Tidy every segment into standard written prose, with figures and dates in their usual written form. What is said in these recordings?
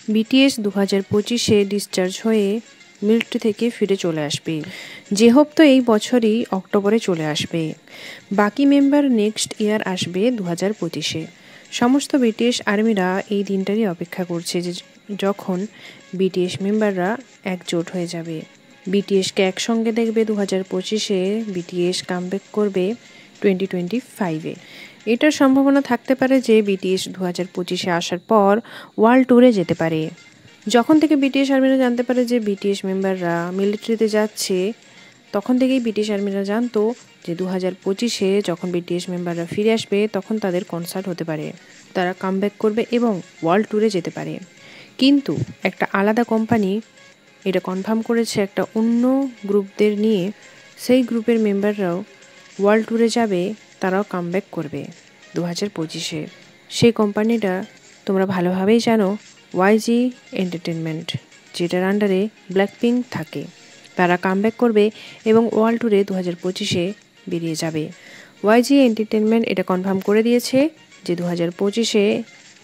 BTS 2025-এ discharge হয়ে military থেকে ফিরে চলে আসবে। জেহোপ তো এই বছরই অক্টোবরে চলে আসবে। বাকি মেম্বার নেক্সট ইয়ার আসবে 2025-এ। সমস্ত বিটিএস আর্মিরা এই দিনটারই অপেক্ষা করছে যে যখন বিটিএস মেম্বাররা একজোট হয়ে যাবে, বিটিএসকে একসঙ্গে দেখবে। 2025-এ বিটিএস কামব্যাক করবে 2025-এ। এটার সম্ভাবনা থাকতে পারে যে বিটিএস 2025-এ আসার পর ওয়ার্ল্ড ট্যুরে যেতে পারে। যখন থেকে বিটিএস আর্মিরা জানতে পারে যে বিটিএস মেম্বাররা মিলিটারিতে যাচ্ছে, তখন থেকেই বিটিএস আর্মিরা জানতো যে 2025-এ যখন বিটিএস মেম্বাররা ফিরে আসবে তখন তাদের কনসার্ট হতে পারে, তারা কামব্যাক করবে এবং ওয়ার্ল্ড ট্যুরে যেতে পারে। কিন্তু একটা আলাদা কোম্পানি এটা কনফার্ম করেছে একটা অন্য গ্রুপদের নিয়ে, সেই গ্রুপের মেম্বাররাও ওয়ার্ল্ড ট্যুরে যাবে, তারাও কামব্যাক করবে 2025-এ। সেই কোম্পানিটা তোমরা ভালোভাবেই জানো, ওয়াইজি এন্টারটেনমেন্ট, যেটার আন্ডারে ব্ল্যাকপিঙ্ক থাকে। তারা কামব্যাক করবে এবং ওয়ার্ল্ড ট্যুরে 2025-এ বেরিয়ে যাবে। ওয়াইজি এন্টারটেনমেন্ট এটা কনফার্ম করে দিয়েছে যে 2025-এ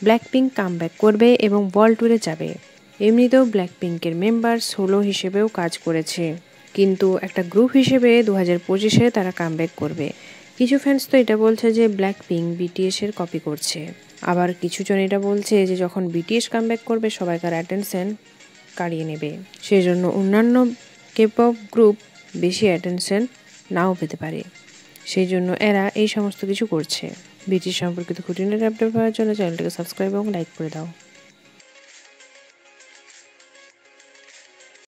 ব্ল্যাকপিঙ্ক কামব্যাক করবে এবং ওয়ার্ল্ড ট্যুরে যাবে। এমনিতেও ব্ল্যাকপিঙ্কের মেম্বার সোলো হিসেবেও কাজ করেছে, কিন্তু একটা গ্রুপ হিসেবে 2025-এ তারা কামব্যাক করবে। কিছু ফ্যান্স তো এটা বলছে যে ব্ল্যাকপিঙ্ক বিটিএসের কপি করছে, আবার কিছুজন এটা বলছে যে যখন বিটিএস কামব্যাক করবে সবাইকার অ্যাটেনশন কাড়িয়ে নেবে, সেই জন্য অন্যান্য কেপপ গ্রুপ বেশি অ্যাটেনশন নাও পেতে পারে, সেই জন্য এরা এই সমস্ত কিছু করছে। বিটিএস সম্পর্কিত খুঁটিনাটি আপডেট পাওয়ার জন্য চ্যানেলটিকে সাবস্ক্রাইব এবং লাইক করে দাও।